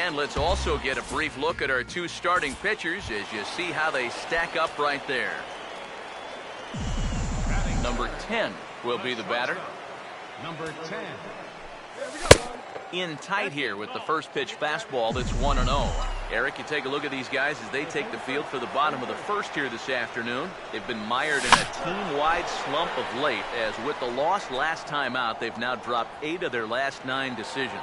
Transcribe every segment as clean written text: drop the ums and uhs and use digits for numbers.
And let's also get a brief look at our two starting pitchers as you see how they stack up right there. Number 10 will be the batter. Number 10. In tight here with the first pitch fastball that's 1-0. Eric, you take a look at these guys as they take the field for the bottom of the first here this afternoon. They've been mired in a team-wide slump of late, as with the loss last time out, they've now dropped 8 of their last 9 decisions.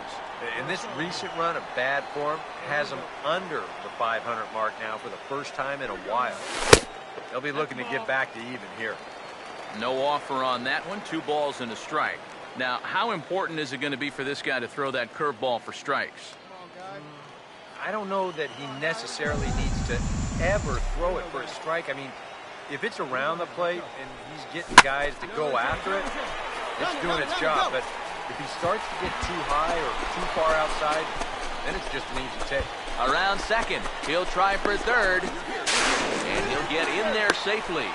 And this recent run of bad form has them under the 500 mark now for the first time in a while. They'll be looking to get back to even here. No offer on that one. 2 balls and a strike. Now, how important is it going to be for this guy to throw that curveball for strikes? I don't know that he necessarily needs to ever throw it for a strike. I mean, if it's around the plate and he's getting guys to go after it, it's doing its job. But if he starts to get too high or too far outside, then it's just an easy take. Around second. He'll try for third. And he'll get in there safely.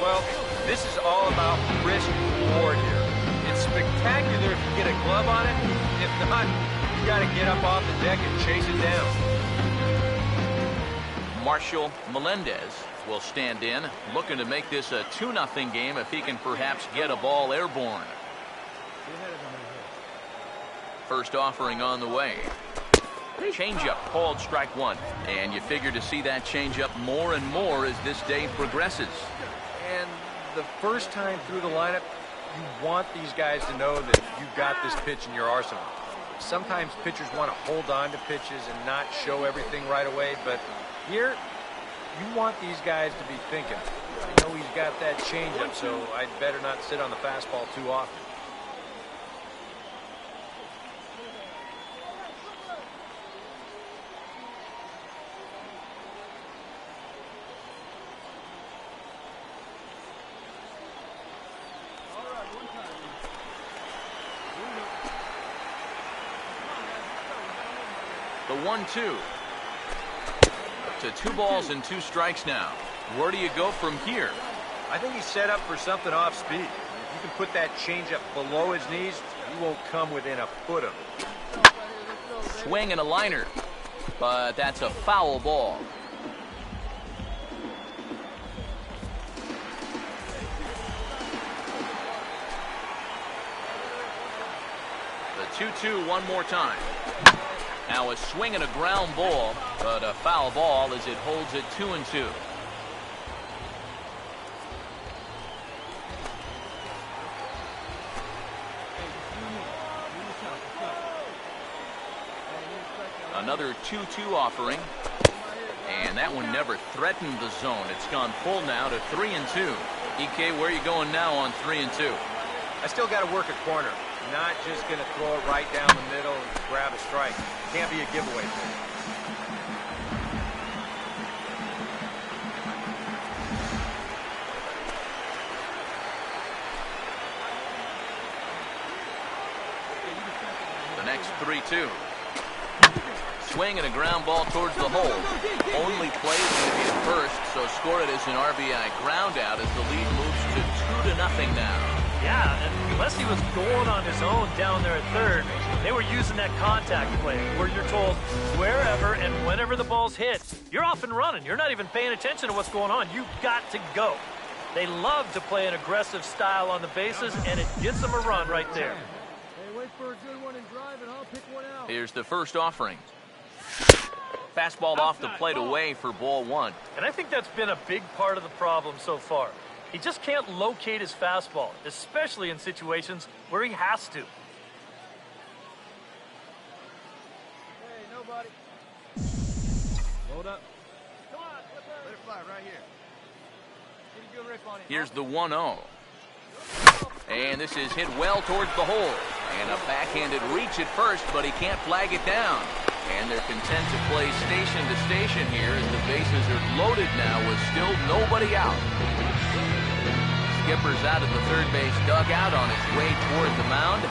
Well, this is all about risk reward here. It's spectacular if you get a glove on it. If not, you got to get up off the deck and chase it down. Marshall Melendez will stand in, looking to make this a 2-0 game if he can perhaps get a ball airborne. First offering on the way. Changeup called strike 1. And you figure to see that changeup more and more as this day progresses. And the first time through the lineup, you want these guys to know that you've got this pitch in your arsenal. Sometimes pitchers want to hold on to pitches and not show everything right away, but here, you want these guys to be thinking, I know he's got that changeup, so I'd better not sit on the fastball too often. The 1-2. To 2 balls and 2 strikes now. Where do you go from here? I think he's set up for something off speed. If you can put that changeup below his knees, you won't come within a foot of it. Swing and a liner. But that's a foul ball. The 2-2 one more time. Now a swing and a ground ball, but a foul ball as it holds it 2-2. Another 2-2 offering. And that one never threatened the zone. It's gone full now to 3-2. EK, where are you going now on 3-2? I still got to work a corner. Not just going to throw it right down the middle and grab a strike. Can't be a giveaway. The next 3-2. Swing and a ground ball towards the hole. Only play is going to be at first, so score it as an RBI ground out as the lead moves to 2-0 now. Yeah, and unless he was going on his own down there at third, they were using that contact play where you're told wherever and whenever the ball's hit, you're off and running. You're not even paying attention to what's going on. You've got to go. They love to play an aggressive style on the bases, and it gets them a run right there. Hey, wait for a good one and drive, and I'll pick one out. Here's the first offering. Fastball off the plate away for ball 1. And I think that's been a big part of the problem so far. He just can't locate his fastball, especially in situations where he has to. Hey, nobody. Hold up. Come on, let it fly right here. Get a good rip on it. Here's the 1-0. And this is hit well towards the hole. And a backhanded reach at first, but he can't flag it down. And they're content to play station to station here as the bases are loaded now with still nobody out. Skipper's out of the third base dugout on his way toward the mound.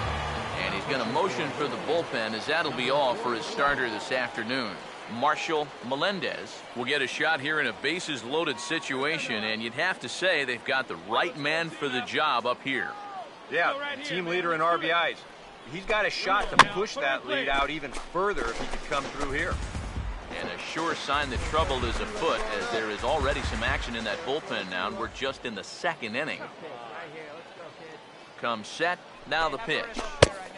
And he's going to motion for the bullpen as that'll be all for his starter this afternoon. Marshall Melendez will get a shot here in a bases loaded situation, and you'd have to say they've got the right man for the job up here. Yeah, team leader in RBIs. He's got a shot to push that lead out even further if he could come through here. And a sure sign that trouble is afoot, as there is already some action in that bullpen now, and we're just in the second inning. Comes set, now the pitch.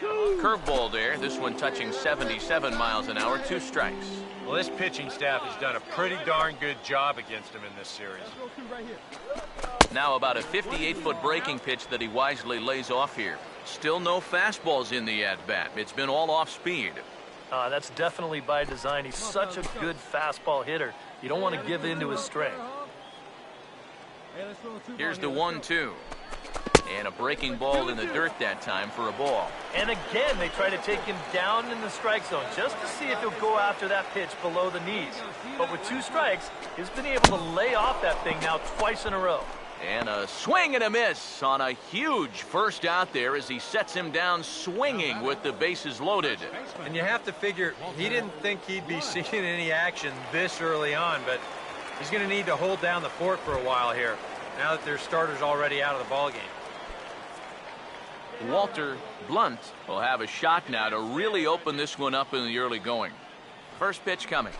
Curveball there, this one touching 77 miles an hour, 2 strikes. Well, this pitching staff has done a pretty darn good job against him in this series. Now about a 58-foot breaking pitch that he wisely lays off here. Still no fastballs in the at-bat. It's been all off speed. That's definitely by design. He's such a good fastball hitter. You don't want to give in to his strength. Here's the 1-2. And a breaking ball in the dirt that time for a ball. And again, they try to take him down in the strike zone just to see if he'll go after that pitch below the knees. But with 2 strikes, he's been able to lay off that thing now twice in a row. And a swing and a miss on a huge first out there as he sets him down swinging with the bases loaded. And you have to figure he didn't think he'd be seeing any action this early on, but he's going to need to hold down the fort for a while here now that their starter's already out of the ballgame. Walter Blunt will have a shot now to really open this one up in the early going. First pitch coming.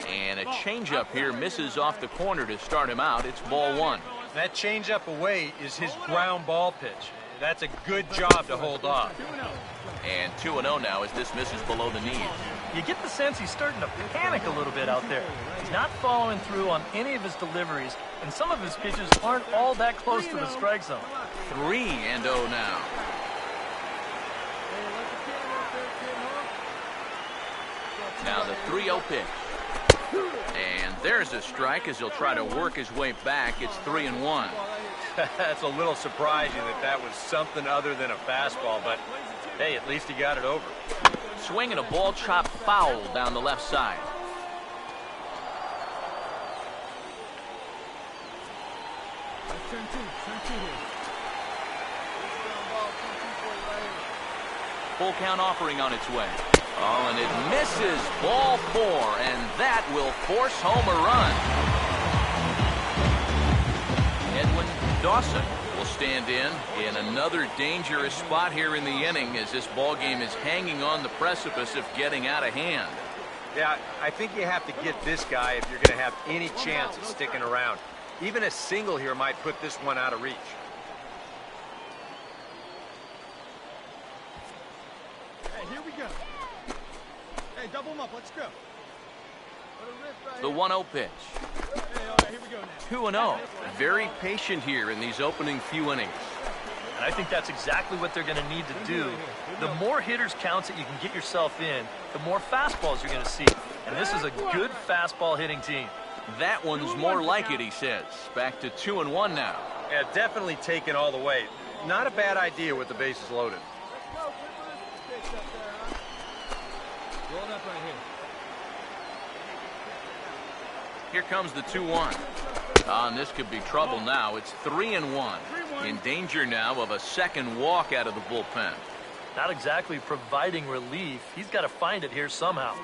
And a changeup here misses off the corner to start him out. It's ball 1. That changeup away is his ground ball pitch. That's a good job to hold off. And 2-0 now as this misses below the knees. You get the sense he's starting to panic a little bit out there. He's not following through on any of his deliveries, and some of his pitches aren't all that close to the strike zone. 3-0 now. Now the 3-0 pitch. And there's a strike as he'll try to work his way back. It's 3-1. That's a little surprising that that was something other than a fastball, but hey, at least he got it over. Swing and a ball chopped foul down the left side. Full count offering on its way. Oh, and it misses. Ball 4, and that will force home a run. Edwin Dawson will stand in another dangerous spot here in the inning as this ball game is hanging on the precipice of getting out of hand. Yeah, I think you have to get this guy if you're going to have any chance of sticking around. Even a single here might put this one out of reach. Hey, here we go. Hey, double him up. Let's go. The 1-0 pitch. Hey, all right, here we go now. 2-0. Very patient here in these opening few innings. And I think that's exactly what they're going to need to do. The more hitters counts that you can get yourself in, the more fastballs you're going to see. And this is a good fastball hitting team. That one's more like it, he says. Back to 2-1 now. Yeah, definitely taken all the way. Not a bad idea with the bases loaded. Roll it up right here. Here comes the 2-1. And this could be trouble now. It's 3-1. In danger now of a second walk out of the bullpen. Not exactly providing relief. He's got to find it here somehow.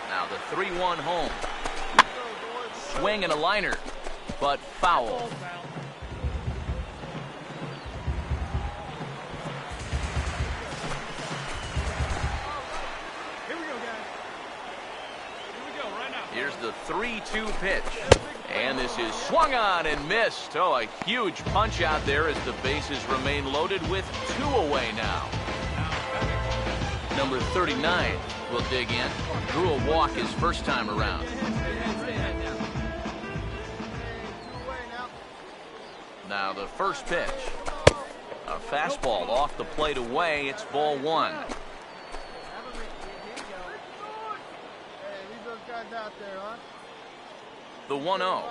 Now the 3-1 home. Swing and a liner, but foul. Here we go, guys. Here we go, right now. Here's the 3-2 pitch. And this is swung on and missed. Oh, a huge punch out there as the bases remain loaded with 2 away now. Number 39 will dig in. Drew a walk his first time around. Now the first pitch. A fastball off the plate away. It's ball 1. Hey, leave those guys out there, huh? The 1-0.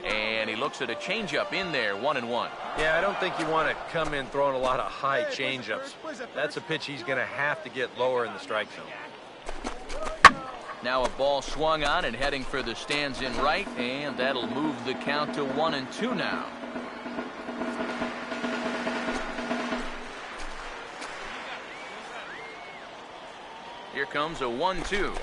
And he looks at a changeup in there, 1-1. Yeah, I don't think you want to come in throwing a lot of high changeups. That's a pitch he's going to have to get lower in the strike zone. Now a ball swung on and heading for the stands in right, and that'll move the count to 1-2 now. Here comes a 1-2.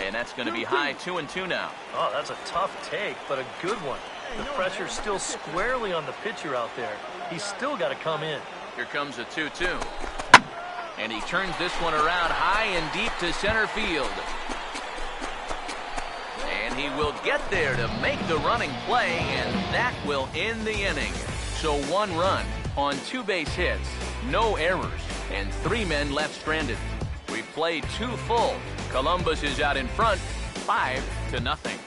And that's going to be high 2-2 now. Oh, that's a tough take, but a good one. The pressure's still squarely on the pitcher out there. He's still got to come in. Here comes a 2-2. And he turns this one around high and deep to center field. And he will get there to make the running play, and that will end the inning. So 1 run on 2 base hits, no errors, and 3 men left stranded. We played 2 full. Columbus is out in front, 5-0.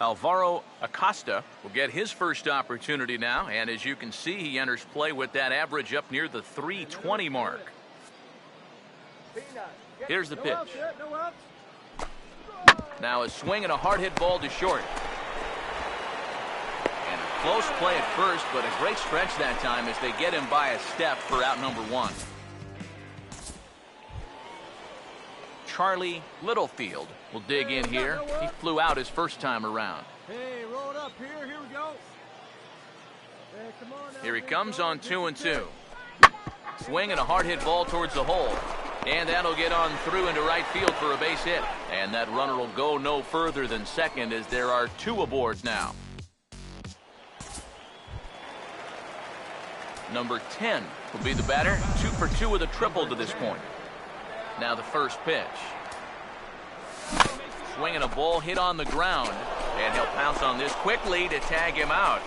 Alvaro Acosta will get his first opportunity now, and as you can see, he enters play with that average up near the 320 mark. Here's the pitch. Now a swing and a hard hit ball to short. And a close play at first, but a great stretch that time as they get him by a step for out number 1. Charlie Littlefield will dig in here. He flew out his first time around. Hey, roll it up here. Here we go. Hey, come on now. Here he comes on 2-2. Swing and a hard hit ball towards the hole. And that'll get on through into right field for a base hit. And that runner will go no further than second as there are 2 aboard now. Number 10 will be the batter. 2 for 2 with a triple to this point. Now the first pitch. Swinging a ball hit on the ground. And he'll pounce on this quickly to tag him out.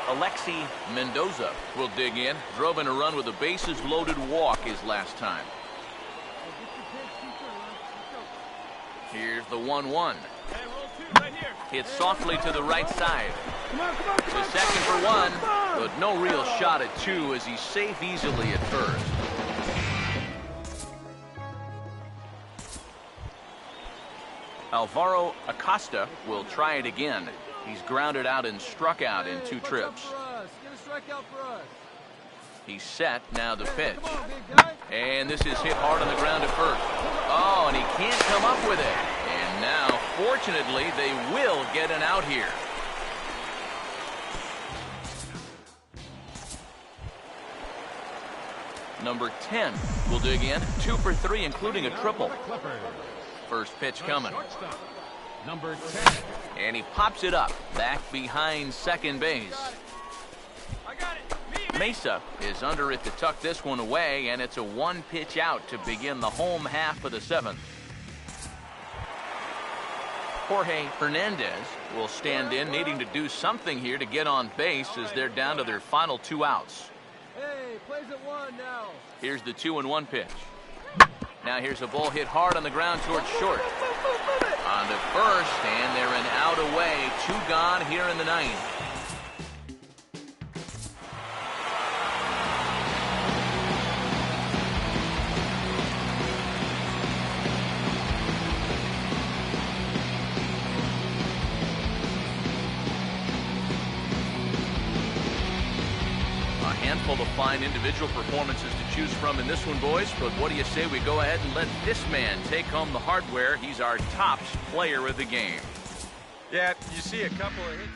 Alexi Mendoza will dig in. Drove in a run with a bases-loaded walk his last time. Here's the 1-1. Hit softly to the right side. To second for 1, but no real shot at 2 as he's safe easily at first. Alvaro Acosta will try it again. He's grounded out and struck out in 2 trips. He's set, now the pitch. And this is hit hard on the ground at first. Oh, and he can't come up with it. And now, fortunately, they will get an out here. Number 10 will dig in. 2 for 3, including a triple. First pitch coming. Number 10. And he pops it up back behind second base. Mesa is under it to tuck this one away, and it's a 1-pitch out to begin the home half of the 7th. Jorge Hernandez will stand in, needing to do something here to get on base as they're down to their final 2 outs. Hey, plays at 1 now. Here's the 2-1 pitch. Now here's a ball hit hard on the ground towards short. On to first, and they're an out away. 2 gone here in the 9th. Full of fine individual performances to choose from in this one, boys, but what do you say we go ahead and let this man take home the hardware? He's our top player of the game. Yeah, you see a couple of hits.